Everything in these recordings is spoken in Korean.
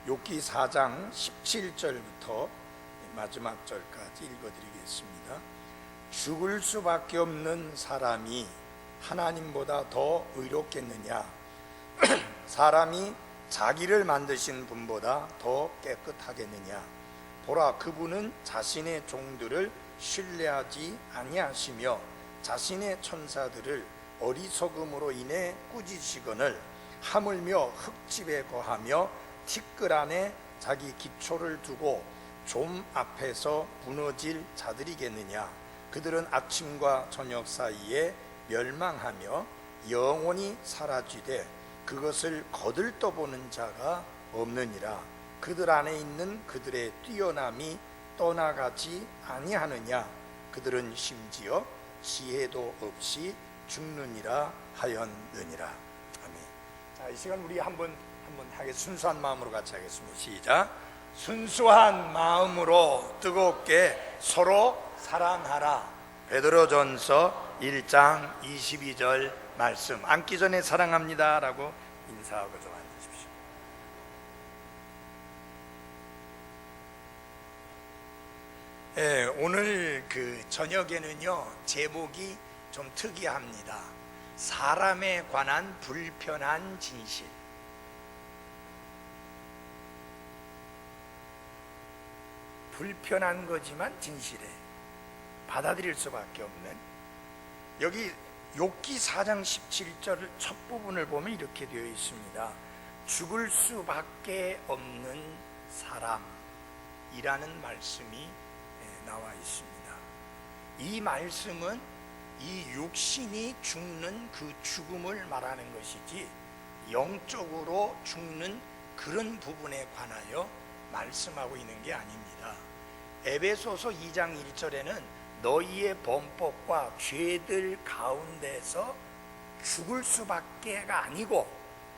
욥기 4장 17절부터 마지막 절까지 읽어드리겠습니다. 죽을 수밖에 없는 사람이 하나님보다 더 의롭겠느냐? 사람이 자기를 만드신 분보다 더 깨끗하겠느냐? 보라, 그분은 자신의 종들을 신뢰하지 아니하시며 자신의 천사들을 어리석음으로 인해 꾸짖으시거늘 하물며 흙집에 거하며 티끌 안에 자기 기초를 두고 좀 앞에서 무너질 자들이겠느냐? 그들은 아침과 저녁 사이에 멸망하며 영원히 사라지되 그것을 거들떠보는 자가 없느니라. 그들 안에 있는 그들의 뛰어남이 떠나가지 아니하느냐? 그들은 심지어 지혜도 없이 죽느니라 하였느니라. 아멘. 자, 이 시간 우리 한번 순수한 마음으로 같이 하겠습니다. 시작. 순수한 마음으로 뜨겁게 서로 사랑하라. 베드로전서 1장 22절 말씀. 앉기 전에 사랑합니다 라고 인사하고 좀 앉으십시오. 오늘 저녁에는요, 제목이 좀 특이합니다. 사람에 관한 불편한 진실. 불편한 거지만 진실해. 받아들일 수밖에 없는. 여기 욥기 4장 17절 첫 부분을 보면 이렇게 되어 있습니다. 죽을 수밖에 없는 사람이라는 말씀이 나와 있습니다. 이 말씀은 이 육신이 죽는 그 죽음을 말하는 것이지 영적으로 죽는 그런 부분에 관하여 말씀하고 있는 게 아닙니다. 에베소서 2장 1절에는 너희의 범법과 죄들 가운데서 죽을 수밖에가 아니고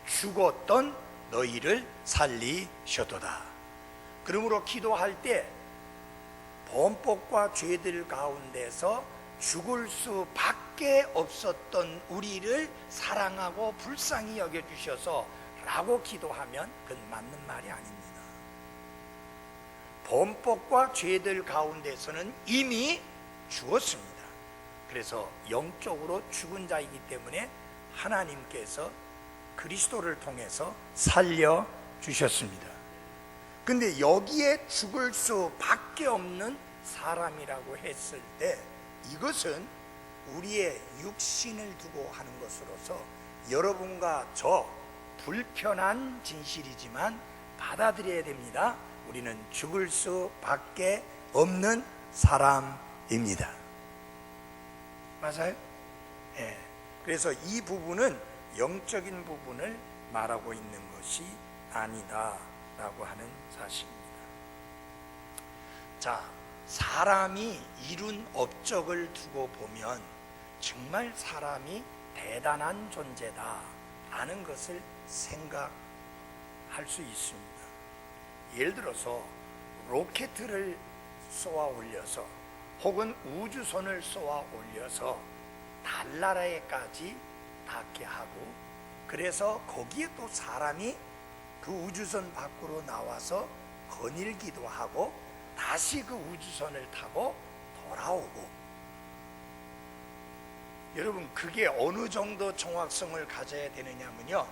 죽었던 너희를 살리셨도다. 그러므로 기도할 때 범법과 죄들 가운데서 죽을 수밖에 없었던 우리를 사랑하고 불쌍히 여겨주셔서 라고 기도하면 그건 맞는 말이 아닙니다. 범법과 죄들 가운데서는 이미 죽었습니다. 그래서 영적으로 죽은 자이기 때문에 하나님께서 그리스도를 통해서 살려주셨습니다. 근데 여기에 죽을 수밖에 없는 사람이라고 했을 때 이것은 우리의 육신을 두고 하는 것으로서 여러분과 저 불편한 진실이지만 받아들여야 됩니다. 우리는 죽을 수밖에 없는 사람입니다. 맞아요? 예. 그래서 이 부분은 영적인 부분을 말하고 있는 것이 아니다라고 하는 사실입니다. 자, 사람이 이룬 업적을 두고 보면 정말 사람이 대단한 존재다라는 것을 생각할 수 있습니다. 예를 들어서 로켓을 쏘아 올려서 혹은 우주선을 쏘아 올려서 달나라에까지 닿게 하고, 그래서 거기에 또 사람이 그 우주선 밖으로 나와서 거닐기도 하고 다시 그 우주선을 타고 돌아오고. 여러분, 그게 어느 정도 정확성을 가져야 되느냐면요,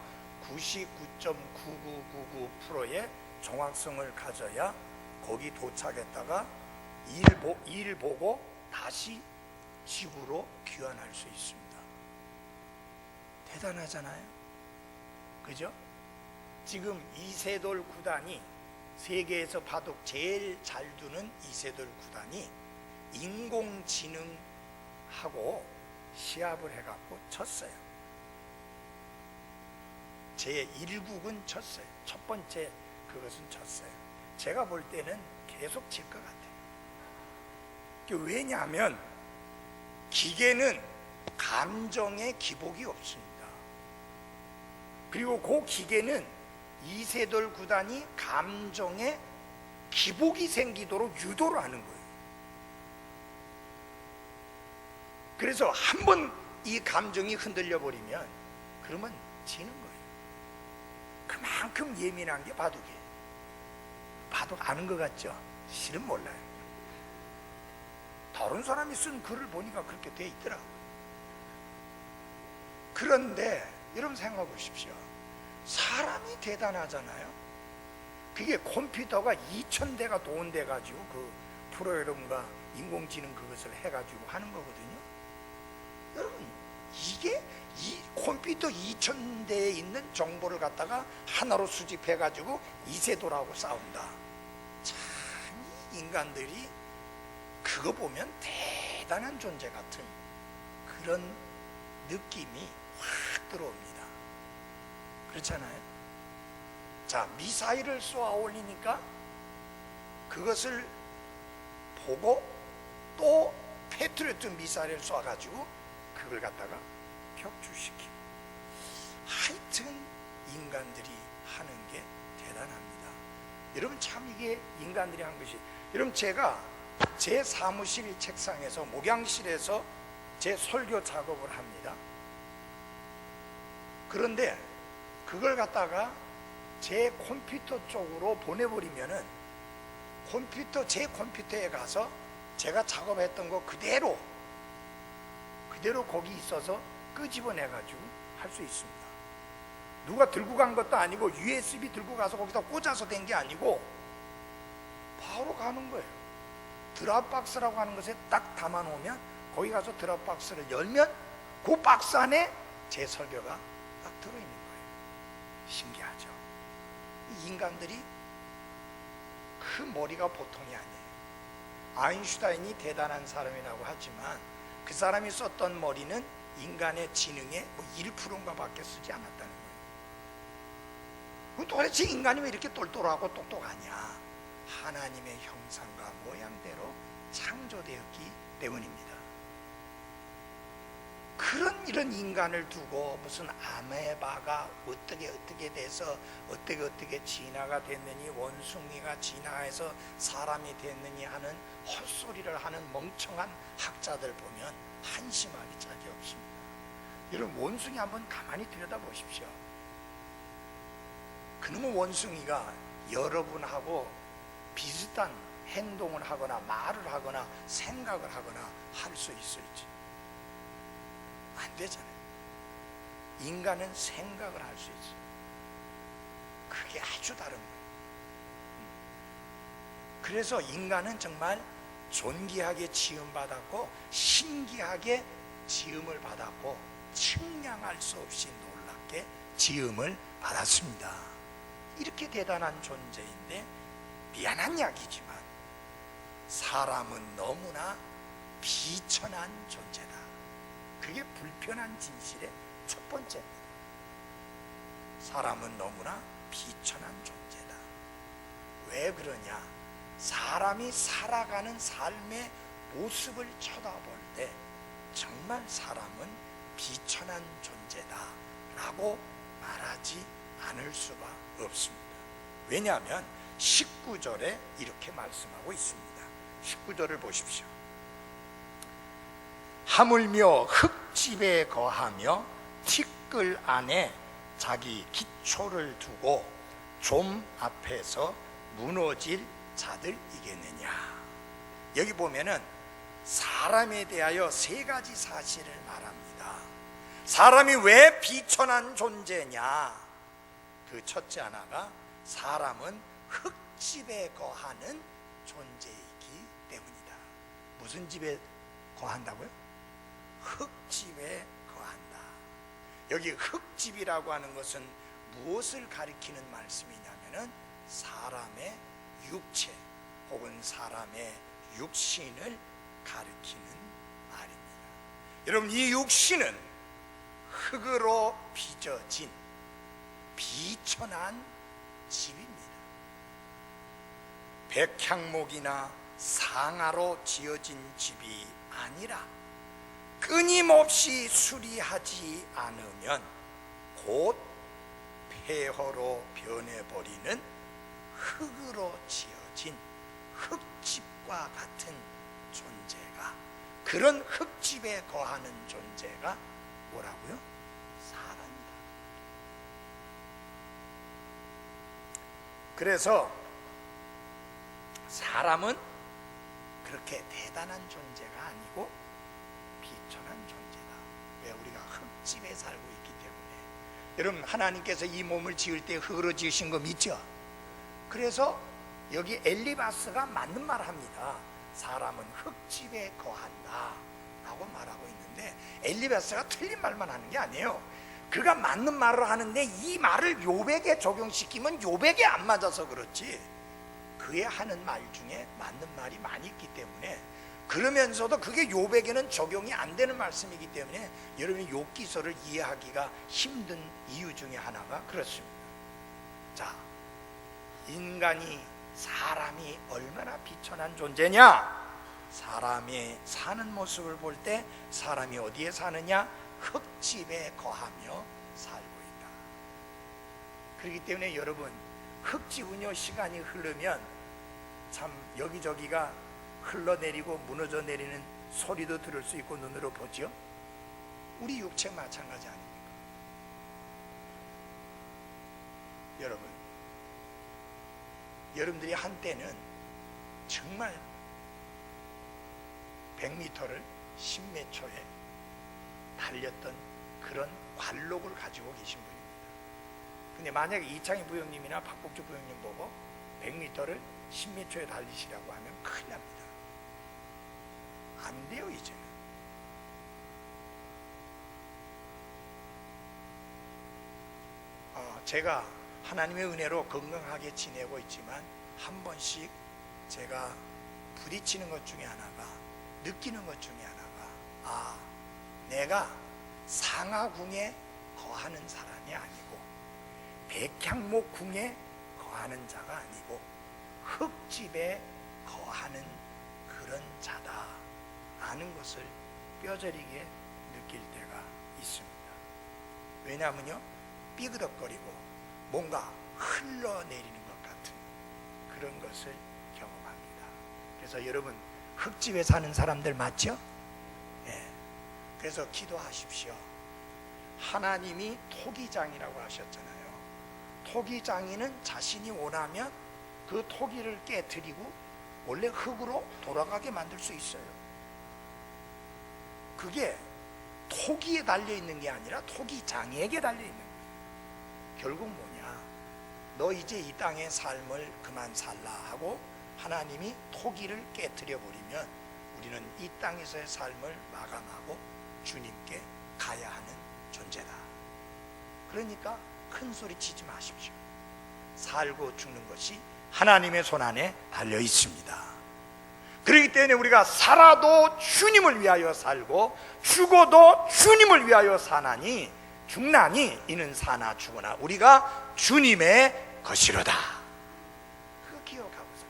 99.9999%의 정확성을 가져야 거기 도착했다가 일 보고 다시 지구로 귀환할 수 있습니다. 대단하잖아요, 그죠? 지금 이세돌 구단이, 세계에서 바둑 제일 잘 두는 이세돌 구단이 인공지능하고 시합을 해갖고 쳤어요. 제1국은 쳤어요. 첫 번째 그것은 쳤어요. 제가 볼 때는 계속 질 것 같아요. 왜냐하면 기계는 감정의 기복이 없습니다. 그리고 그 기계는 이세돌 구단이 감정에 기복이 생기도록 유도를 하는 거예요. 그래서 한번 이 감정이 흔들려 버리면 그러면 지는 거예요. 그만큼 예민한 게 바둑이에요. 다들 아는 것 같죠? 실은 몰라요. 다른 사람이 쓴 글을 보니까 그렇게 돼 있더라고요. 그런데 여러분 생각해 보십시오. 사람이 대단하잖아요. 그게 컴퓨터가 2000대가 도원돼 가지고 그 프로그램과 인공지능 그것을 해가지고 하는 거거든요. 여러분, 이게 이 컴퓨터 2000대에 있는 정보를 갖다가 하나로 수집해 가지고 이세돌하고 싸운다. 참, 이 인간들이 그거 보면 대단한 존재 같은 그런 느낌이 확 들어옵니다. 그렇잖아요. 자, 미사일을 쏘아 올리니까 그것을 보고 또 패트리어트 미사일을 쏴가지고 그걸 갖다가 격추시키고, 하여튼 인간들이 하는 게 대단합니다. 여러분, 참 이게 인간들이 한 것이, 여러분, 제가 제 사무실 책상에서 목양실에서 제 설교 작업을 합니다. 그런데 그걸 갖다가 제 컴퓨터 쪽으로 보내버리면은 제 컴퓨터에 가서 제가 작업했던 거 그대로 거기 있어서 끄집어내가지고 할 수 있습니다. 누가 들고 간 것도 아니고 USB 들고 가서 거기다 꽂아서 된 게 아니고 바로 가는 거예요. 드랍박스라고 하는 것에 딱 담아놓으면 거기 가서 드랍박스를 열면 그 박스 안에 제 설교가 딱 들어있는 거예요. 신기하죠? 이 인간들이 그 머리가 보통이 아니에요. 아인슈타인이 대단한 사람이라고 하지만 그 사람이 썼던 머리는 인간의 지능의 1%인가 밖에 쓰지 않았다는 거예요. 그럼 도대체 인간이 왜 이렇게 똘똘하고 똑똑하냐? 하나님의 형상과 모양대로 창조되었기 때문입니다. 이런 인간을 두고 무슨 아메바가 어떻게 돼서 어떻게 진화가 됐느니, 원숭이가 진화해서 사람이 됐느니 하는 헛소리를 하는 멍청한 학자들 보면 한심하기 짝이 없습니다. 여러분, 원숭이 한번 가만히 들여다보십시오. 그놈의 원숭이가 여러분하고 비슷한 행동을 하거나 말을 하거나 생각을 하거나 할 수 있을지? 안 되잖아요. 인간은 생각을 할 수 있어요. 그게 아주 다른 거예요. 그래서 인간은 정말 존귀하게 지음받았고 신기하게 지음을 받았고 측량할 수 없이 놀랍게 지음을 받았습니다. 이렇게 대단한 존재인데 미안한 이야기지만 사람은 너무나 비천한 존재다. 그게 불편한 진실의 첫 번째입니다. 사람은 너무나 비천한 존재다. 왜 그러냐? 사람이 살아가는 삶의 모습을 쳐다볼 때 정말 사람은 비천한 존재다 라고 말하지 않을 수가 없습니다. 왜냐하면 19절에 이렇게 말씀하고 있습니다. 19절을 보십시오. 하물며 흙집에 거하며 티끌 안에 자기 기초를 두고 좀 앞에서 무너질 자들이겠느냐. 여기 보면은 사람에 대하여 세 가지 사실을 말합니다. 사람이 왜 비천한 존재냐? 그 첫째 하나가 사람은 흙집에 거하는 존재이기 때문이다. 무슨 집에 거한다고요? 흙집에 거한다. 여기 흙집이라고 하는 것은 무엇을 가리키는 말씀이냐면은 사람의 육체 혹은 사람의 육신을 가리키는 말입니다. 여러분, 이 육신은 흙으로 빚어진 비천한 집입니다. 백향목이나 상아로 지어진 집이 아니라 끊임없이 수리하지 않으면 곧 폐허로 변해버리는 흙으로 지어진 흙집과 같은 존재가, 그런 흙집에 거하는 존재가 뭐라고요? 사람이다. 그래서 사람은 그렇게 대단한 존재가 아니고 비천한 존재다. 왜? 우리가 흙집에 살고 있기 때문에. 여러분, 하나님께서 이 몸을 지을 때 흙으로 지으신 거 믿죠? 그래서 여기 엘리바스가 맞는 말 합니다. 사람은 흙집에 거한다 라고 말하고 있는데, 엘리바스가 틀린 말만 하는 게 아니에요. 그가 맞는 말을 하는데 이 말을 욥에게 적용시키면 욥에게 안 맞아서 그렇지, 그의 하는 말 중에 맞는 말이 많이 있기 때문에, 그러면서도 그게 욥에게는 적용이 안 되는 말씀이기 때문에 여러분이 욥기서를 이해하기가 힘든 이유 중에 하나가 그렇습니다. 자, 인간이, 사람이 얼마나 비천한 존재냐? 사람이 사는 모습을 볼 때 사람이 어디에 사느냐? 흙집에 거하며 살고 있다. 그렇기 때문에 여러분, 흙집은요, 시간이 흐르면 참 여기저기가 흘러내리고 무너져 내리는 소리도 들을 수 있고 눈으로 보죠. 우리 육체 마찬가지 아닙니까? 여러분, 여러분들이 한때는 정말 100m를 10몇 초에 달렸던 그런 관록을 가지고 계신 분입니다. 근데 만약에 이창희 부형님이나 박복주 부형님 보고 100m를 10몇 초에 달리시라고 하면 큰일 납니다. 안 돼요, 이제는. 제가 하나님의 은혜로 건강하게 지내고 있지만 한 번씩 제가 부딪히는 것 중에 하나가, 느끼는 것 중에 하나가, 내가 상하궁에 거하는 사람이 아니고 백향목궁에 거하는 자가 아니고 흙집에 거하는 그런 자다 라는 것을 뼈저리게 느낄 때가 있습니다. 왜냐하면요, 삐그덕거리고 뭔가 흘러내리는 것 같은 그런 것을 경험합니다. 그래서 여러분, 흙집에 사는 사람들 맞죠? 네. 그래서 기도하십시오. 하나님이 토기장이라고 하셨잖아요. 토기장이는 자신이 원하면 그 토기를 깨뜨리고 원래 흙으로 돌아가게 만들 수 있어요. 그게 토기에 달려있는 게 아니라 토기장에게 달려있는 거예요. 결국 뭐냐? 너 이제 이 땅의 삶을 그만 살라 하고 하나님이 토기를 깨뜨려 버리면 우리는 이 땅에서의 삶을 마감하고 주님께 가야 하는 존재다. 그러니까 큰 소리 치지 마십시오. 살고 죽는 것이 하나님의 손 안에 달려 있습니다. 그렇기 때문에 우리가 살아도 주님을 위하여 살고 죽어도 주님을 위하여 사나니 죽나니 이는 사나 죽으나 우리가 주님의 것이로다. 그거 기억하고서요.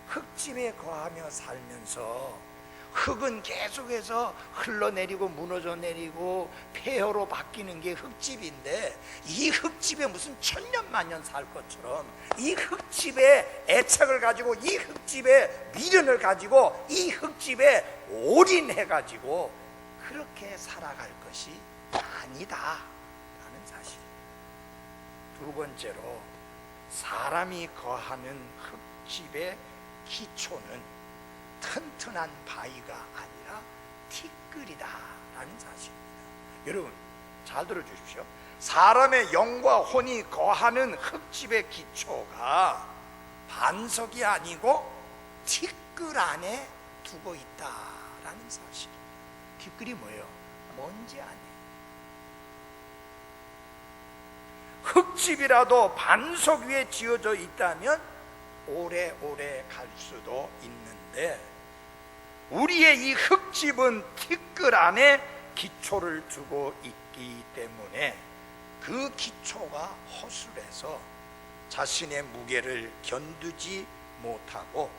흙집에 거하며 살면서 흙은 계속해서 흘러내리고 무너져 내리고 폐허로 바뀌는 게 흙집인데, 이 흙집에 무슨 천년만년 살 것처럼 이 흙집에 애착을 가지고 이 흙집에 미련을 가지고 이 흙집에 올인해 가지고 그렇게 살아갈 것이 아니다 라는 사실. 두 번째로, 사람이 거하는 흙집의 기초는 튼튼한 바위가 아니라 티끌이다 라는 사실입니다. 여러분 잘 들어주십시오. 사람의 영과 혼이 거하는 흙집의 기초가 반석이 아니고 티끌 안에 두고 있다라는 사실입니다. 티끌이 뭐예요? 먼지 아니에요. 흙집이라도 반석 위에 지어져 있다면 오래오래 갈 수도 있는데, 우리의 이 흙집은 티끌 안에 기초를 두고 있기 때문에 그 기초가 허술해서 자신의 무게를 견디지 못하고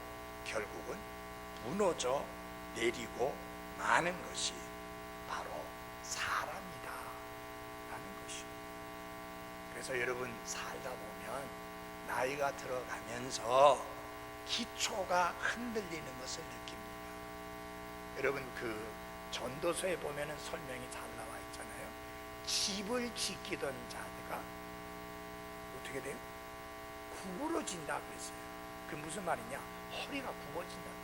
결국은 무너져 내리고 마는 것이 바로 사람이다 라는 것이죠. 그래서 여러분 살다 보면 나이가 들어가면서 기초가 흔들리는 것을 느낍니다. 여러분 그 전도서에 보면은 설명이 잘 나와 있잖아요. 집을 짓기던 자가 어떻게 돼요? 구부러진다고 했어요. 그 무슨 말이냐? 허리가 굽어진다는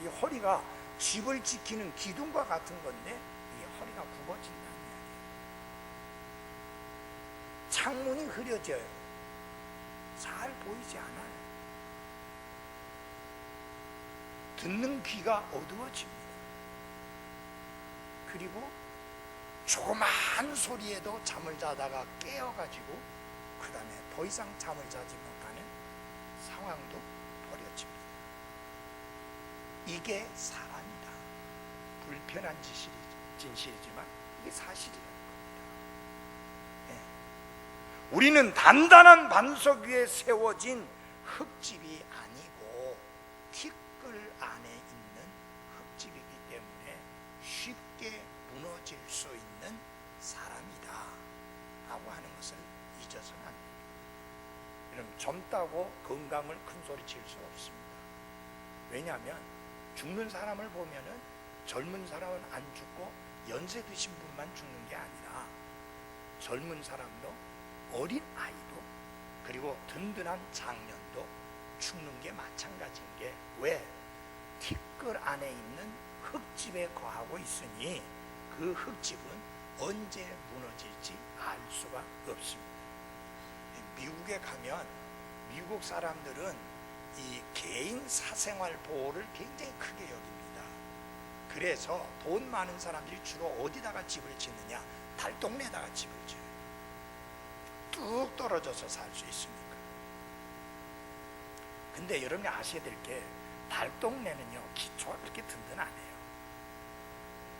말이에요. 이 허리가 집을 지키는 기둥과 같은 건데 이 허리가 굽어진다는 이야기예요. 창문이 흐려져요. 잘 보이지 않아요. 듣는 귀가 어두워집니다. 그리고 조그마한 소리에도 잠을 자다가 깨어가지고 그 다음에 더 이상 잠을 자지 못하는 상황도 벌어집니다. 이게 사람이다. 불편한 진실이지만 이게 사실이라는 겁니다. 네. 우리는 단단한 반석 위에 세워진 흙집이 아니고 티끌 안에 있는 흙집이기 때문에 쉽게 무너질 수 있는 사람이다 라고 하는 것을 잊어서는 안 됩니다. 여러분, 젊다고 건강을 큰 소리 칠 수 없습니다. 왜냐하면 죽는 사람을 보면은 젊은 사람은 안 죽고 연세 드신 분만 죽는 게 아니라 젊은 사람도 어린 아이도 그리고 든든한 장년도 죽는 게 마찬가지인 게 왜? 티끌 안에 있는 흙집에 거하고 있으니 그 흙집은 언제 무너질지 알 수가 없습니다. 미국에 가면 미국 사람들은 이 개인 사생활 보호를 굉장히 크게 여깁니다. 그래서 돈 많은 사람들이 주로 어디다가 집을 짓느냐? 달동네에다가 집을 지어요. 뚝 떨어져서 살 수 있으니까. 근데 여러분이 아셔야 될 게 달동네는요 기초가 그렇게 든든하네요.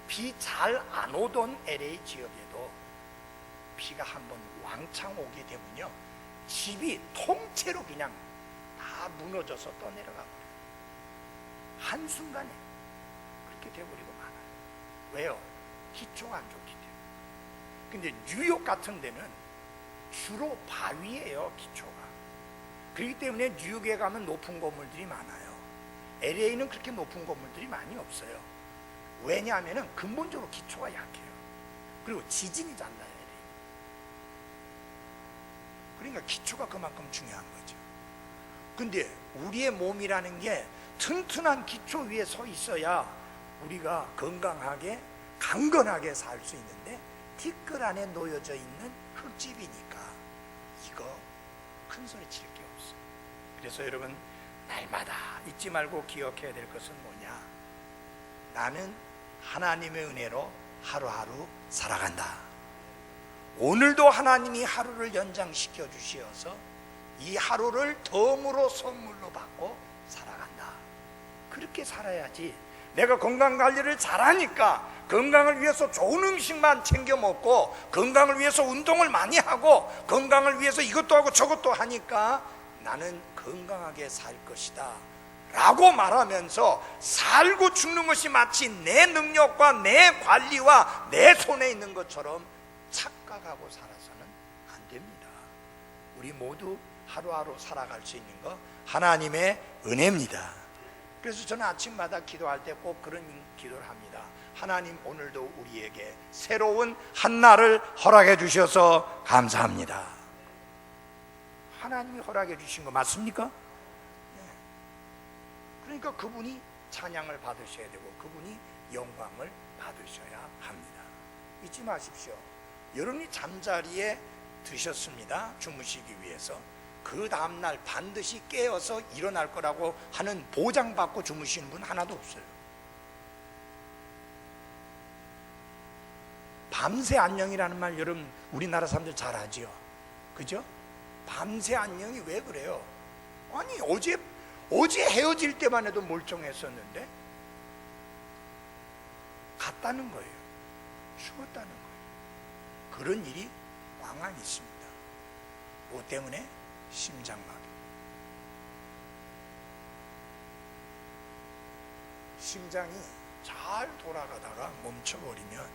비 잘 안 오던 LA 지역에도 비가 한번 왕창 오게 되면요 집이 통째로 그냥 다 무너져서 떠내려가 버려요. 한순간에 그렇게 돼버리고 말아요. 왜요? 기초가 안 좋기 때문에. 근데 뉴욕 같은 데는 주로 바위예요, 기초가. 그렇기 때문에 뉴욕에 가면 높은 건물들이 많아요. LA는 그렇게 높은 건물들이 많이 없어요. 왜냐하면 근본적으로 기초가 약해요. 그리고 지진이 잘 나요. 그러니까 기초가 그만큼 중요한 거죠. 근데 우리의 몸이라는 게 튼튼한 기초 위에 서 있어야 우리가 건강하게 강건하게 살 수 있는데 티끌 안에 놓여져 있는 흙집이니까 이거 큰 소리 칠 게 없어요. 그래서 여러분 날마다 잊지 말고 기억해야 될 것은 뭐냐? 나는 하나님의 은혜로 하루하루 살아간다. 오늘도 하나님이 하루를 연장시켜 주시어서 이 하루를 덤으로 선물로 받고 살아간다. 그렇게 살아야지. 내가 건강관리를 잘하니까 건강을 위해서 좋은 음식만 챙겨 먹고 건강을 위해서 운동을 많이 하고 건강을 위해서 이것도 하고 저것도 하니까 나는 건강하게 살 것이다 라고 말하면서 살고 죽는 것이 마치 내 능력과 내 관리와 내 손에 있는 것처럼 착각하고 살아서는 안 됩니다. 우리 모두 하루하루 살아갈 수 있는 거 하나님의 은혜입니다. 그래서 저는 아침마다 기도할 때 꼭 그런 기도를 합니다. 하나님, 오늘도 우리에게 새로운 한 날을 허락해 주셔서 감사합니다. 하나님이 허락해 주신 거 맞습니까? 네. 그러니까 그분이 찬양을 받으셔야 되고 그분이 영광을 받으셔야 합니다. 잊지 마십시오. 여러분이 잠자리에 드셨습니다. 주무시기 위해서. 그 다음날 반드시 깨어서 일어날 거라고 하는 보장받고 주무시는 분 하나도 없어요. 밤새 안녕이라는 말 여러분 우리나라 사람들 잘 하죠. 그죠? 밤새 안녕이 왜 그래요? 아니 어제 헤어질 때만 해도 멀쩡했었는데 갔다는 거예요. 죽었다는 거예요. 그런 일이 왕왕 있습니다. 뭐 때문에? 심장마비. 심장이 잘 돌아가다가 멈춰버리면,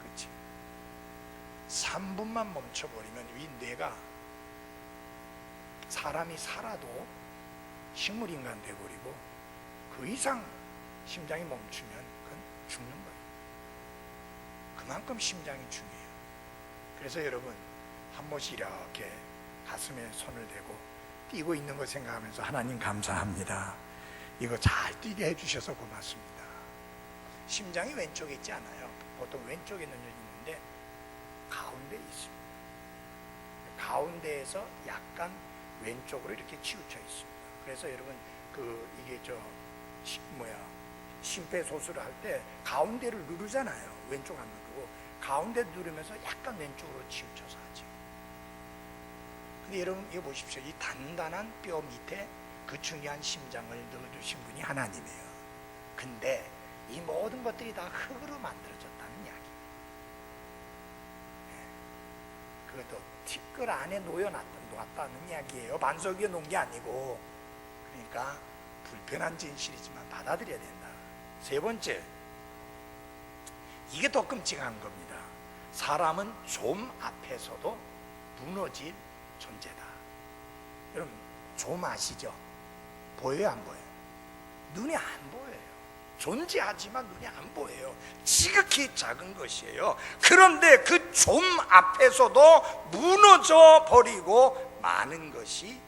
그치? 3분만 멈춰버리면 이 뇌가 사람이 살아도 식물인간 돼버리고 그 이상 심장이 멈추면 그건 죽는 거예요. 그만큼 심장이 중요해요. 그래서 여러분 한 번씩 이렇게 가슴에 손을 대고 뛰고 있는 거 생각하면서 하나님 감사합니다. 이거 잘 뛰게 해주셔서 고맙습니다. 심장이 왼쪽에 있지 않아요. 보통 왼쪽에 있는데 가운데 있습니다. 가운데에서 약간 왼쪽으로 이렇게 치우쳐 있습니다. 그래서 여러분 이게 심폐소생술을 할 때 가운데를 누르잖아요. 왼쪽 안 누르고 가운데 누르면서 약간 왼쪽으로 치우쳐서 하죠. 근데 여러분 이거 보십시오. 이 단단한 뼈 밑에 그 중요한 심장을 넣어주신 분이 하나님이에요. 근데 이 모든 것들이 다 흙으로 만들어졌다는 이야기예요. 그것도 티끌 안에 놓았다는 이야기예요. 반석 위에 놓은 게 아니고. 그러니까 불편한 진실이지만 받아들여야 된다. 세 번째, 이게 더 끔찍한 겁니다. 사람은 좀 앞에서도 무너질 존재다. 여러분 좀 아시죠? 보여요, 안 보여요? 눈에 안 보여요. 존재하지만 눈에 안 보여요. 지극히 작은 것이에요. 그런데 그 좀 앞에서도 무너져 버리고 마는 것이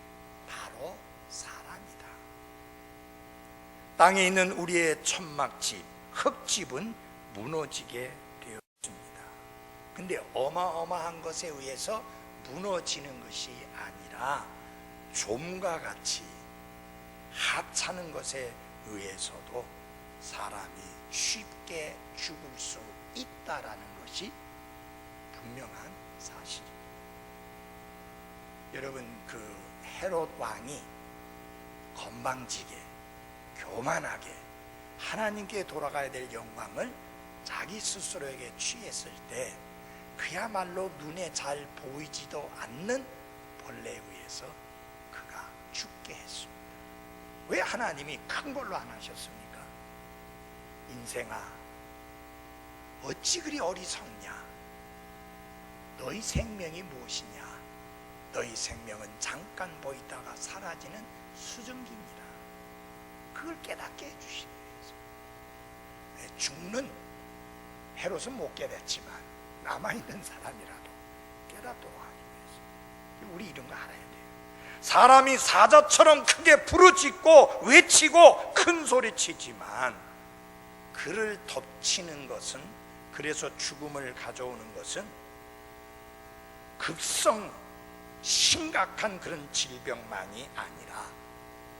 바로 사람이다. 땅에 있는 우리의 천막집, 흙집은 무너지게 되었습니다. 근데 어마어마한 것에 의해서 무너지는 것이 아니라 좀과 같이 하찮은 것에 의해서도 사람이 쉽게 죽을 수 있다라는 것이 분명한 사실입니다. 여러분 헤롯 왕이 건방지게 교만하게 하나님께 돌아가야 될 영광을 자기 스스로에게 취했을 때 그야말로 눈에 잘 보이지도 않는 벌레에 의해서 그가 죽게 했습니다. 왜 하나님이 큰 걸로 안 하셨습니까? 인생아, 어찌 그리 어리석냐? 너희 생명이 무엇이냐? 너희 생명은 잠깐 보이다가 사라지는 수증기니라. 그걸 깨닫게 해주시기 위해서. 죽는 헤롯은 못 깨닫지만 남아있는 사람이라도 깨닫도록 하기 위해서. 우리 이런 거 알아야 돼요. 사람이 사자처럼 크게 부르짖고 외치고 큰 소리치지만 그를 덮치는 것은, 그래서 죽음을 가져오는 것은 급성 심각한 그런 질병만이 아니라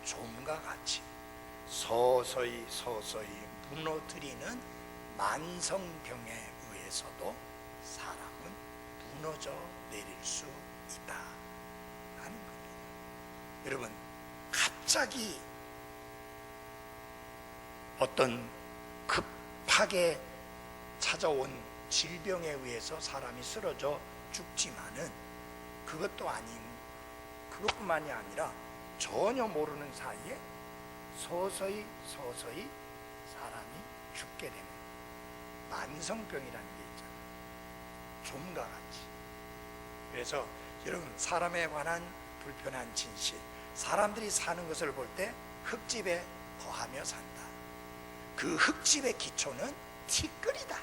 좀과 같이 서서히 무너뜨리는 만성병에 의해서도 사람은 무너져 내릴 수 있다 하는 겁니다. 여러분, 갑자기 어떤 급하게 찾아온 질병에 의해서 사람이 쓰러져 죽지만은 그것뿐만이 아니라 전혀 모르는 사이에 서서히 사람이 죽게 되는 만성병이라는 게 있잖아요. 좀과 같이. 그래서 여러분, 사람에 관한 불편한 진실, 사람들이 사는 것을 볼 때 흙집에 거하며 산다. 그 흙집의 기초는 티끌이다.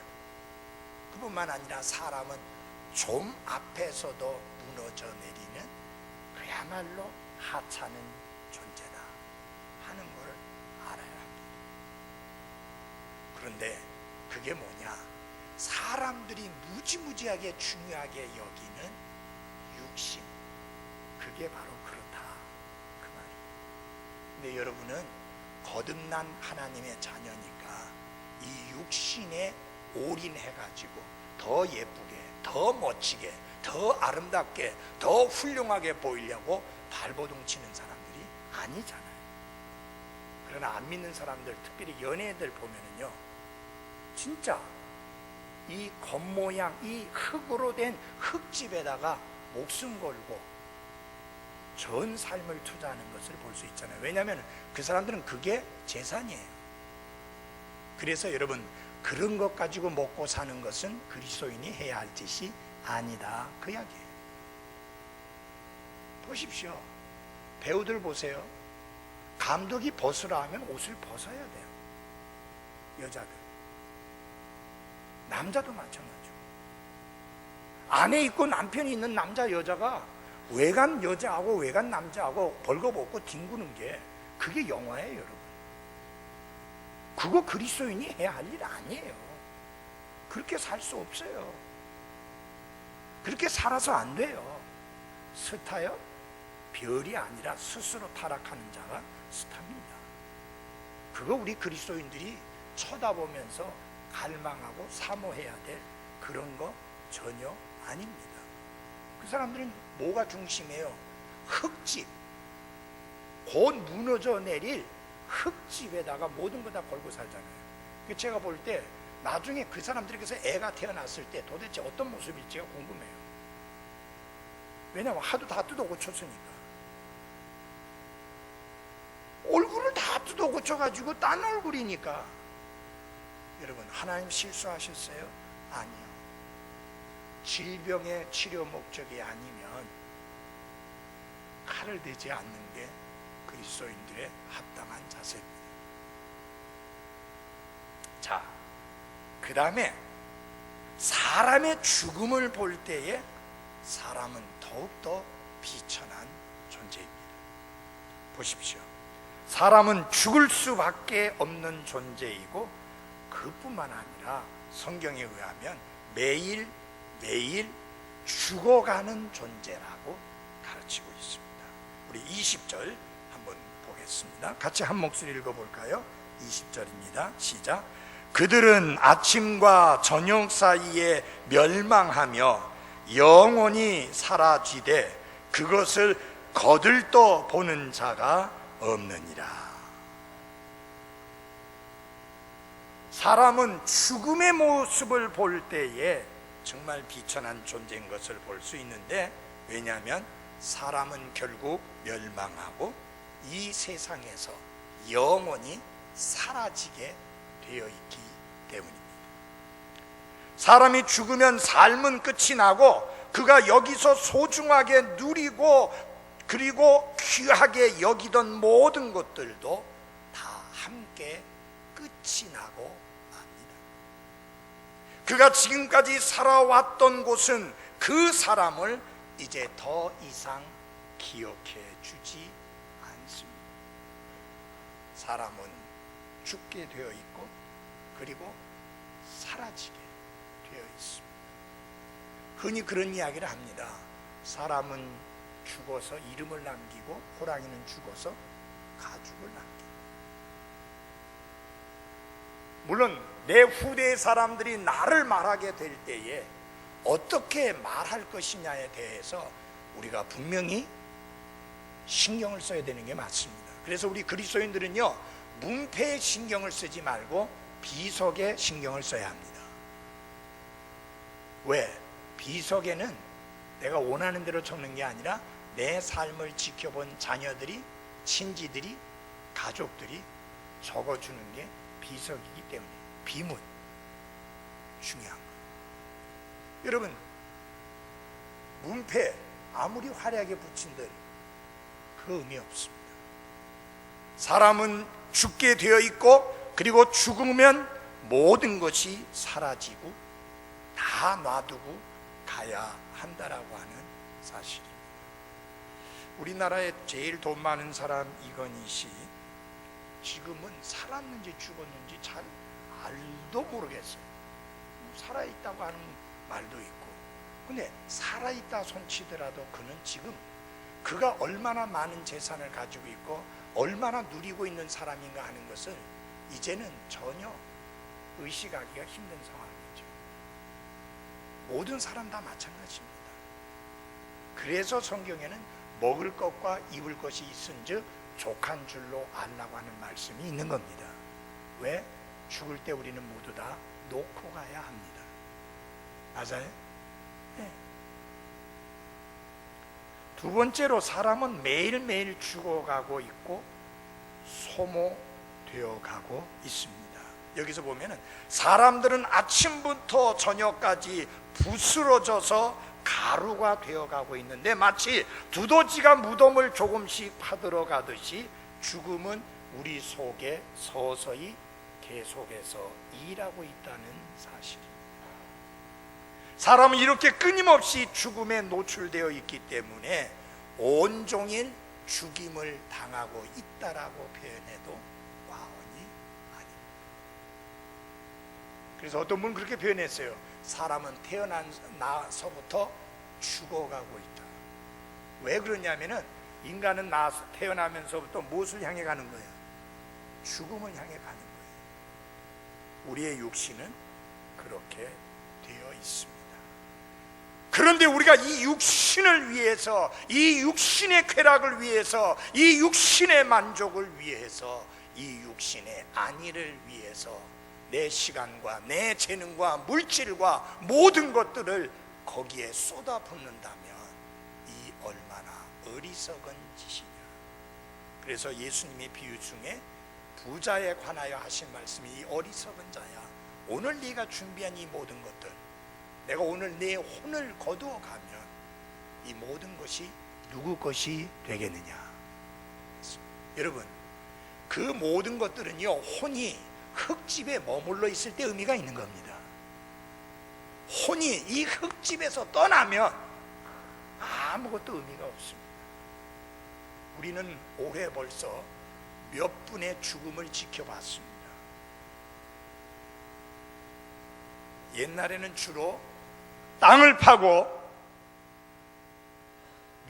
그뿐만 아니라 사람은 좀 앞에서도 무너져 내리는 그야말로 하찮은 존재다 하는 걸 알아야 합니다. 그런데 그게 뭐냐? 사람들이 무지무지하게 중요하게 여기는 육신, 그게 바로 그렇다 그 말이에요. 근데 여러분은 거듭난 하나님의 자녀니까 이 육신에 올인해가지고 더 예쁘게, 더 멋지게, 더 아름답게, 더 훌륭하게 보이려고 발버둥 치는 사람들이 아니잖아요. 그러나 안 믿는 사람들, 특별히 연예인들 보면은요, 진짜 이 겉모양, 이 흙으로 된 흙집에다가 목숨 걸고 전 삶을 투자하는 것을 볼 수 있잖아요. 왜냐하면 그 사람들은 그게 재산이에요. 그래서 여러분, 그런 것 가지고 먹고 사는 것은 그리스도인이 해야 할 짓이 아니다 그 이야기예요. 보십시오. 배우들 보세요. 감독이 벗으라 하면 옷을 벗어야 돼요. 여자들, 남자도 마찬가지고. 아내 있고 남편이 있는 남자 여자가 외간 여자하고 외간 남자하고 벌거벗고 뒹구는 게 그게 영화예요, 여러분. 그거 그리스도인이 해야 할 일 아니에요. 그렇게 살 수 없어요. 그렇게 살아서 안 돼요. 스타요? 별이 아니라 스스로 타락하는 자가 스타입니다. 그거 우리 그리스도인들이 쳐다보면서 갈망하고 사모해야 될 그런 거 전혀 아닙니다. 그 사람들은 뭐가 중심이에요? 흙집, 곧 무너져 내릴 흙집에다가 모든 거 다 걸고 살잖아요. 제가 볼 때 나중에 그 사람들에게서 애가 태어났을 때 도대체 어떤 모습일지가 궁금해요. 왜냐하면 하도 다 뜯어 고쳤으니까. 얼굴을 다 뜯어 고쳐가지고 딴 얼굴이니까. 여러분, 하나님 실수하셨어요? 아니요. 질병의 치료 목적이 아니면 칼을 대지 않는 게 그리스도인들의 합당한 자세입니다. 자, 그 다음에 사람의 죽음을 볼 때에 사람은 더욱더 비천한 존재입니다. 보십시오. 사람은 죽을 수밖에 없는 존재이고 그뿐만 아니라 성경에 의하면 매일 죽어가는 존재라고 가르치고 있습니다. 우리 20절 한번 보겠습니다. 같이 한 목소리 읽어볼까요? 20절입니다. 시작. 그들은 아침과 저녁 사이에 멸망하며 영원히 사라지되 그것을 거들떠 보는 자가 없느니라. 사람은 죽음의 모습을 볼 때에 정말 비천한 존재인 것을 볼 수 있는데, 왜냐하면 사람은 결국 멸망하고 이 세상에서 영원히 사라지게 되어 있기 때문입니다. 사람이 죽으면 삶은 끝이 나고 그가 여기서 소중하게 누리고 그리고 귀하게 여기던 모든 것들도 다 함께 끝이 나고 맙니다. 그가 지금까지 살아왔던 곳은 그 사람을 이제 더 이상 기억해 주지 않습니다. 사람은 죽게 되어 있고 그리고 사라지게 되어 있습니다. 흔히 그런 이야기를 합니다. 사람은 죽어서 이름을 남기고 호랑이는 죽어서 가죽을 남기고. 물론 내 후대 사람들이 나를 말하게 될 때에 어떻게 말할 것이냐에 대해서 우리가 분명히 신경을 써야 되는 게 맞습니다. 그래서 우리 그리스도인들은요, 문패에 신경을 쓰지 말고 비석에 신경을 써야 합니다. 왜? 비석에는 내가 원하는 대로 적는 게 아니라 내 삶을 지켜본 자녀들이, 친지들이, 가족들이 적어주는 게 비석이기 때문에 비문 중요한 거예요. 여러분, 문패 아무리 화려하게 붙인들 그 의미 없습니다. 사람은 죽게 되어 있고 그리고 죽으면 모든 것이 사라지고 다 놔두고 가야 한다라고 하는 사실입니다. 우리나라에 제일 돈 많은 사람 이건희 씨, 지금은 살았는지 죽었는지 잘 알도 모르겠어요. 살아있다고 하는 말도 있고, 근데 살아있다 손치더라도 그는 지금 그가 얼마나 많은 재산을 가지고 있고 얼마나 누리고 있는 사람인가 하는 것을 이제는 전혀 의식하기가 힘든 상황이죠. 모든 사람 다 마찬가지입니다. 그래서 성경에는 먹을 것과 입을 것이 있은즉 족한 줄로 알라고 하는 말씀이 있는 겁니다. 왜? 죽을 때 우리는 모두 다 놓고 가야 합니다. 맞아요? 네. 두 번째로 사람은 매일매일 죽어가고 있고 소모되어 가고 있습니다. 여기서 보면은 사람들은 아침부터 저녁까지 부스러져서 가루가 되어가고 있는데 마치 두더지가 무덤을 조금씩 파들어 가듯이 죽음은 우리 속에 서서히 계속해서 일하고 있다는 사실입니다. 사람은 이렇게 끊임없이 죽음에 노출되어 있기 때문에 온종일 죽임을 당하고 있다라고 표현해도 과언이 아닙니다. 그래서 어떤 분은 그렇게 표현했어요. 사람은 태어나서부터 죽어가고 있다. 왜 그러냐면은 인간은 태어나면서부터 무엇을 향해 가는 거예요? 죽음을 향해 가는 거예요. 우리의 육신은 그렇게 되어 있습니다. 그런데 우리가 이 육신을 위해서, 이 육신의 쾌락을 위해서, 이 육신의 만족을 위해서, 이 육신의 안위를 위해서 내 시간과 내 재능과 물질과 모든 것들을 거기에 쏟아붓는다면 이 얼마나 어리석은 짓이냐. 그래서 예수님의 비유 중에 부자에 관하여 하신 말씀이 이 어리석은 자야, 오늘 네가 준비한 이 모든 것들, 내가 오늘 내 혼을 거두어 가면 이 모든 것이 누구 것이 되겠느냐. 여러분, 그 모든 것들은요, 혼이 흙집에 머물러 있을 때 의미가 있는 겁니다. 혼이 이 흙집에서 떠나면 아무것도 의미가 없습니다. 우리는 올해 벌써 몇 분의 죽음을 지켜봤습니다. 옛날에는 주로 땅을 파고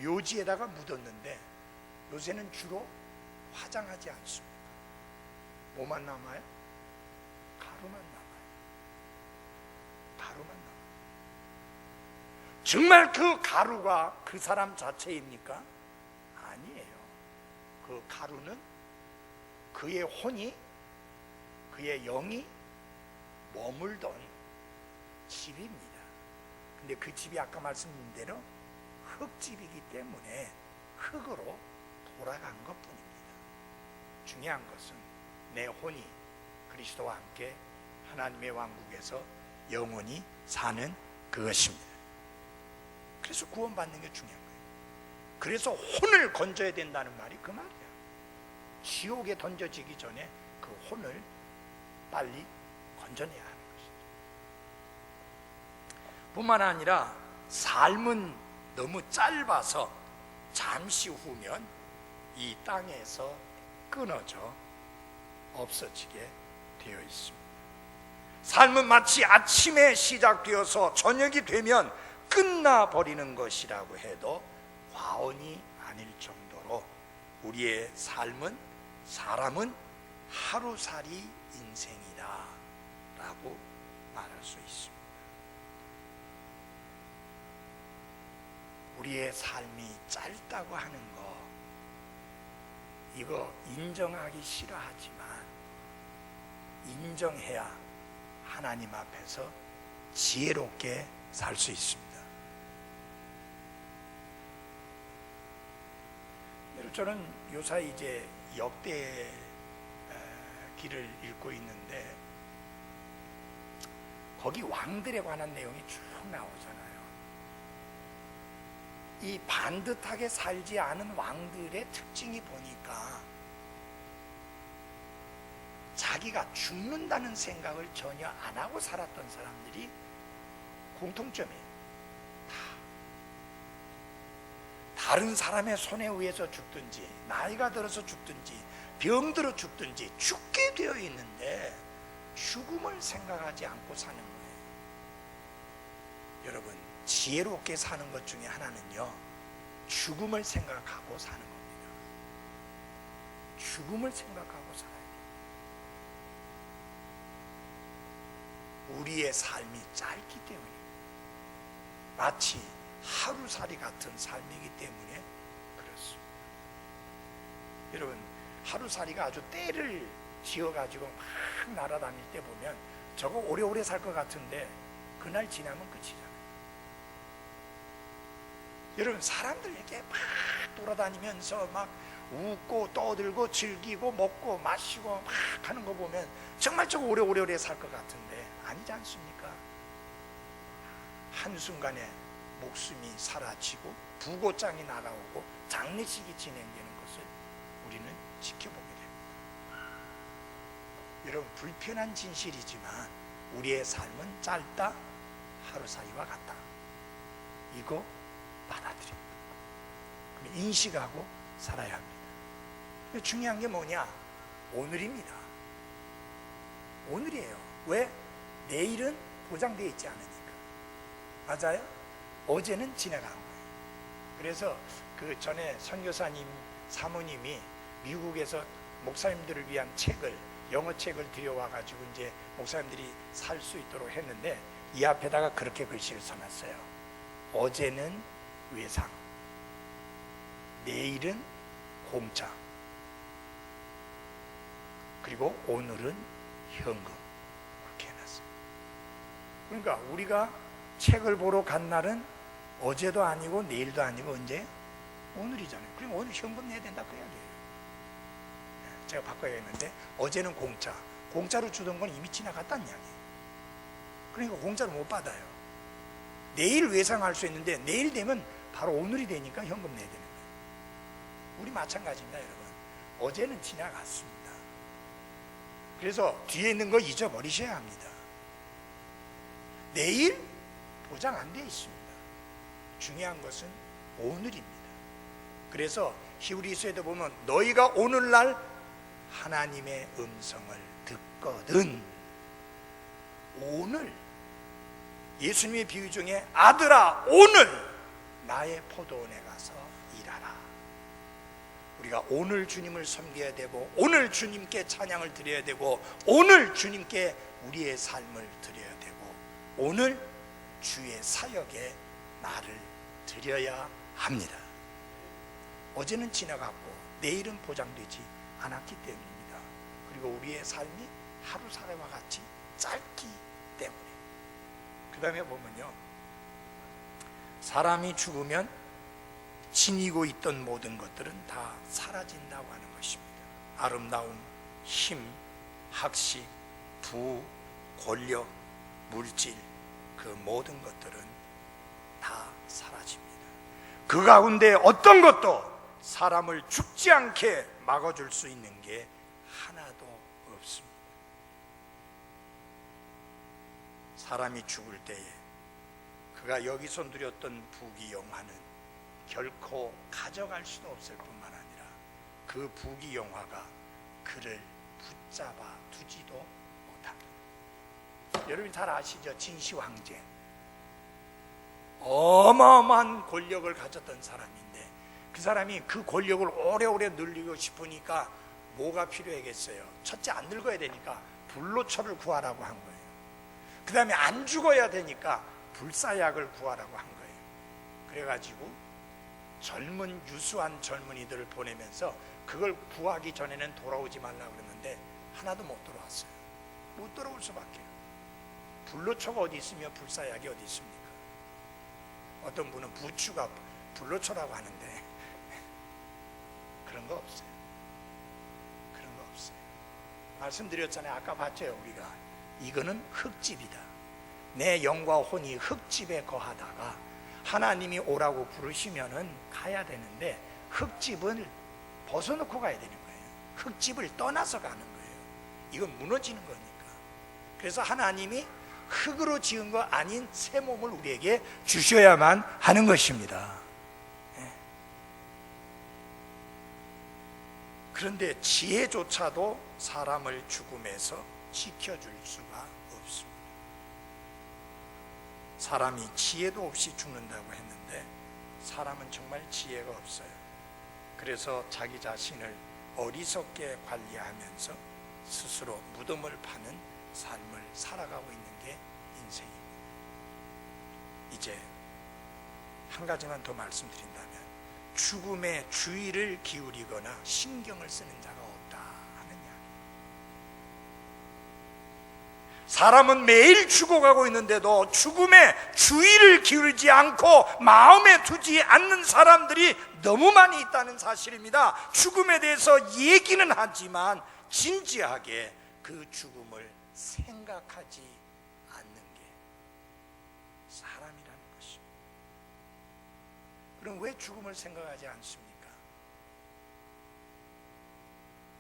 묘지에다가 묻었는데 요새는 주로 화장하지 않습니다. 뭐만 남아요? 가루만 남아요. 가루만 남아요. 정말 그 가루가 그 사람 자체입니까? 아니에요. 그 가루는 그의 혼이, 그의 영이 머물던 집입니다. 근데 그 집이 아까 말씀드린 대로 흙집이기 때문에 흙으로 돌아간 것뿐입니다. 중요한 것은 내 혼이 그리스도와 함께 하나님의 왕국에서 영원히 사는 그것입니다. 그래서 구원받는 게 중요한 거예요. 그래서 혼을 건져야 된다는 말이 그 말이야. 지옥에 던져지기 전에 그 혼을 빨리 건져내야 하는 것이죠. 뿐만 아니라 삶은 너무 짧아서 잠시 후면 이 땅에서 끊어져 없어지게 되어 있습니다. 삶은 마치 아침에 시작되어서 저녁이 되면 끝나버리는 것이라고 해도 과언이 아닐 정도로 우리의 사람은 하루살이 인생이다 라고 말할 수 있습니다. 우리의 삶이 짧다고 하는 거, 이거 인정하기 싫어하지만 인정해야 하나님 앞에서 지혜롭게 살 수 있습니다. 저는 요사이 이제 역대 기를 읽고 있는데 거기 왕들에 관한 내용이 쭉 나오잖아요. 이 반듯하게 살지 않은 왕들의 특징이 보니까 자기가 죽는다는 생각을 전혀 안 하고 살았던 사람들이 공통점이에요. 다른 사람의 손에 의해서 죽든지 나이가 들어서 죽든지 병들어 죽든지 죽게 되어 있는데 죽음을 생각하지 않고 사는 거예요. 여러분, 지혜롭게 사는 것 중에 하나는요, 죽음을 생각하고 사는 겁니다. 죽음을 생각하고 살아야 돼요. 우리의 삶이 짧기 때문입니다. 마치 하루살이 같은 삶이기 때문에 그렇습니다. 여러분, 하루살이가 아주 때를 지어가지고 막 날아다닐 때 보면 저거 오래오래 살 것 같은데 그날 지나면 끝이잖아요. 여러분, 사람들에게 막 돌아다니면서 막 웃고 떠들고 즐기고 먹고 마시고 막 하는 거 보면 정말 저거 오래오래 살 것 같은데 아니지 않습니까? 한순간에 목숨이 사라지고 부고장이 날아오고 장례식이 진행되는 것을 우리는 지켜보게 됩니다. 여러분, 불편한 진실이지만 우리의 삶은 짧다, 하루 사이와 같다. 이거 받아들입니다. 인식하고 살아야 합니다. 중요한 게 뭐냐? 오늘입니다. 오늘이에요. 왜? 내일은 보장되어 있지 않으니까. 맞아요? 어제는 지나간 거예요. 그래서 그 전에 선교사님 사모님이 미국에서 목사님들을 위한 책을, 영어 책을 들여와가지고 이제 목사님들이 살 수 있도록 했는데, 이 앞에다가 그렇게 글씨를 써놨어요. 어제는 외상, 내일은 공짜, 그리고 오늘은 현금. 그렇게 해놨어요. 그러니까 우리가 책을 보러 간 날은 어제도 아니고 내일도 아니고 언제? 오늘이잖아요. 그럼 오늘 현금 내야 된다 그 이야기예요. 제가 바꿔야겠는데, 어제는 공짜, 공짜로 주던 건 이미 지나갔다는 이야기예요. 그러니까 공짜로 못 받아요. 내일 외상할 수 있는데 내일 되면 바로 오늘이 되니까 현금 내야 되는 거예요. 우리 마찬가지입니다, 여러분. 어제는 지나갔습니다. 그래서 뒤에 있는 거 잊어버리셔야 합니다. 내일 보장 안 되어 있습니다. 중요한 것은 오늘입니다. 그래서 히브리서에도 보면 너희가 오늘날 하나님의 음성을 듣거든. 오늘, 예수님의 비유 중에 아들아 오늘 나의 포도원에 가서 일하라. 우리가 오늘 주님을 섬겨야 되고, 오늘 주님께 찬양을 드려야 되고, 오늘 주님께 우리의 삶을 드려야 되고, 오늘 주의 사역에 나를 드려야 합니다. 어제는 지나갔고 내일은 보장되지 않았기 때문입니다. 그리고 우리의 삶이 하루 사례와 같이 짧기 때문에. 그 다음에 보면요, 사람이 죽으면 지니고 있던 모든 것들은 다 사라진다고 하는 것입니다. 아름다움, 힘, 학식, 부, 권력, 물질, 그 모든 것들은 다 사라집니다. 그 가운데 어떤 것도 사람을 죽지 않게 막아줄 수 있는 게 하나도 없습니다. 사람이 죽을 때에 그가 여기서 누렸던 부귀영화는 결코 가져갈 수도 없을 뿐만 아니라 그 부귀영화가 그를 붙잡아 두지도 못합니다. 여러분 잘 아시죠? 진시 황제, 어마어마한 권력을 가졌던 사람인데, 그 사람이 그 권력을 오래오래 늘리고 싶으니까 뭐가 필요하겠어요? 첫째, 안 늙어야 되니까 불로초를 구하라고 한 거예요. 그 다음에 안 죽어야 되니까 불사약을 구하라고 한 거예요. 그래가지고 젊은 유수한 젊은이들을 보내면서 그걸 구하기 전에는 돌아오지 말라고 그랬는데 하나도 못 돌아왔어요. 못 돌아올 수밖에. 불로초가 어디 있으며 불사약이 어디 있습니까? 어떤 분은 부추가 불로초라고 하는데 그런 거 없어요. 그런 거 없어요. 말씀드렸잖아요. 아까 봤죠, 우리가. 이거는 흙집이다. 내 영과 혼이 흙집에 거하다가 하나님이 오라고 부르시면은 가야 되는데 흙집을 벗어놓고 가야 되는 거예요. 흙집을 떠나서 가는 거예요. 이건 무너지는 거니까. 그래서 하나님이 흙으로 지은 거 아닌 새 몸을 우리에게 주셔야만 하는 것입니다. 그런데 지혜조차도 사람을 죽음에서 지켜줄 수가 없습니다. 사람이 지혜도 없이 죽는다고 했는데 사람은 정말 지혜가 없어요. 그래서 자기 자신을 어리석게 관리하면서 스스로 무덤을 파는 삶을 살아가고 있는 게 인생입니다. 이제 한 가지만 더 말씀드린다면, 죽음에 주의를 기울이거나 신경을 쓰는 자가 없다 하는 이야기. 사람은 매일 죽어가고 있는데도 죽음에 주의를 기울이지 않고 마음에 두지 않는 사람들이 너무 많이 있다는 사실입니다. 죽음에 대해서 얘기는 하지만 진지하게 그 죽음을 생각하지 않는 게 사람이라는 것입니다. 그럼 왜 죽음을 생각하지 않습니까?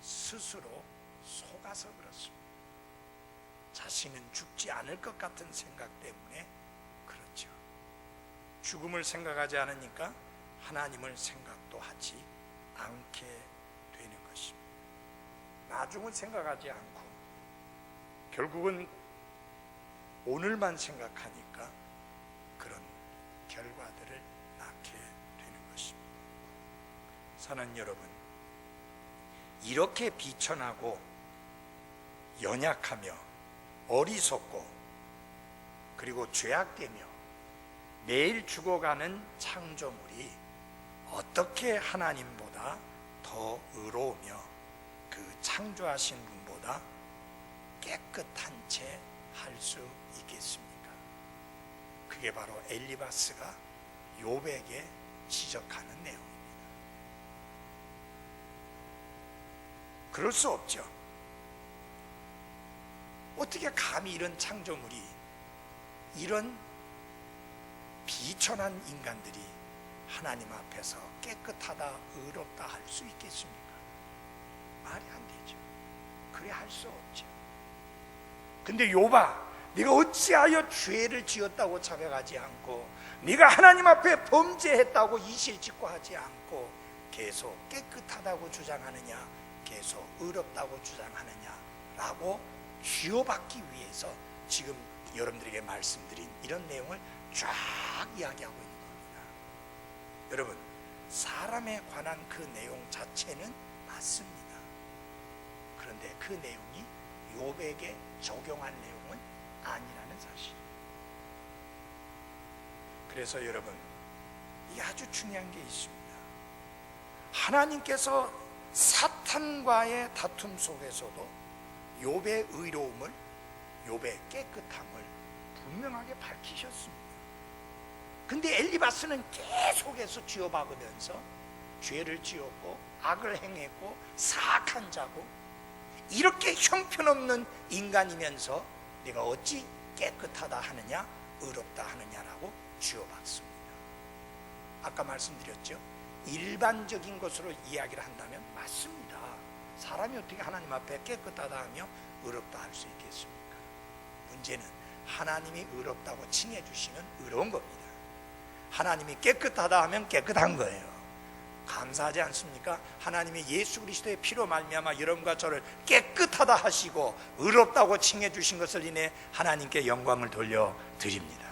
스스로 속아서 그렇습니다. 자신은 죽지 않을 것 같은 생각 때문에 죽음을 생각하지 않으니까 하나님을 생각도 하지 않게 되는 것입니다. 나중을 생각하지 않고 결국은 오늘만 생각하니까 그런 결과들을 낳게 되는 것입니다. 사는 여러분, 이렇게 비천하고 연약하며 어리석고 그리고 죄악되며 매일 죽어가는 창조물이 어떻게 하나님보다 더 의로우며 그 창조하신 분보다 깨끗한 채 할 수 있겠습니까? 그게 바로 엘리바스가 욥에게 지적하는 내용입니다. 그럴 수 없죠. 어떻게 감히 이런 창조물이, 이런 비천한 인간들이 하나님 앞에서 깨끗하다, 의롭다 할 수 있겠습니까? 말이 안 되죠. 그래 할 수 없죠. 근데 욥아, 네가 어찌하여 죄를 지었다고 자백하지 않고 네가 하나님 앞에 범죄했다고 이실직고 하지 않고 계속 깨끗하다고 주장하느냐, 계속 의롭다고 주장하느냐 라고 쥐어받기 위해서 지금 여러분들에게 말씀드린 이런 내용을 쫙 이야기하고 있는 겁니다. 여러분, 사람에 관한 그 내용 자체는 맞습니다. 그런데 그 내용이 욥에게 적용한 내용은 아니라는 사실. 그래서 여러분, 이게 아주 중요한 게 있습니다. 하나님께서 사탄과의 다툼 속에서도 욥의 의로움을, 욥의 깨끗함을 분명하게 밝히셨습니다. 근데 엘리바스는 계속해서 쥐어박으면서 죄를 지었고 악을 행했고 사악한 자고 이렇게 형편없는 인간이면서 내가 어찌 깨끗하다 하느냐, 의롭다 하느냐라고 쥐어박습니다. 아까 말씀드렸죠. 일반적인 것으로 이야기를 한다면 맞습니다. 사람이 어떻게 하나님 앞에 깨끗하다 하며 의롭다 할 수 있겠습니까? 문제는 하나님이 의롭다고 칭해 주시는 의로운 겁니다. 하나님이 깨끗하다 하면 깨끗한 거예요. 감사하지 않습니까? 하나님이 예수 그리스도의 피로 말미암아 여러분과 저를 깨끗하다 하시고 의롭다고 칭해 주신 것을 인해 하나님께 영광을 돌려드립니다.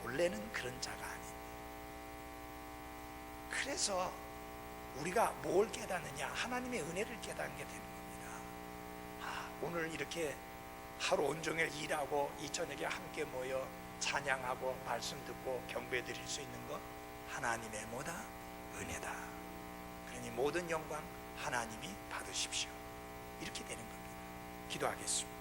본래는 그런 자가 아닌데, 그래서 우리가 뭘 깨닫느냐, 하나님의 은혜를 깨닫게 되는 겁니다. 오늘 이렇게 하루 온종일 일하고 이 저녁에 함께 모여 찬양하고 말씀 듣고 경배 드릴 수 있는 것 하나님의 뭐다? 은혜다. 그러니 모든 영광 하나님이 받으십시오. 이렇게 되는 겁니다. 기도하겠습니다.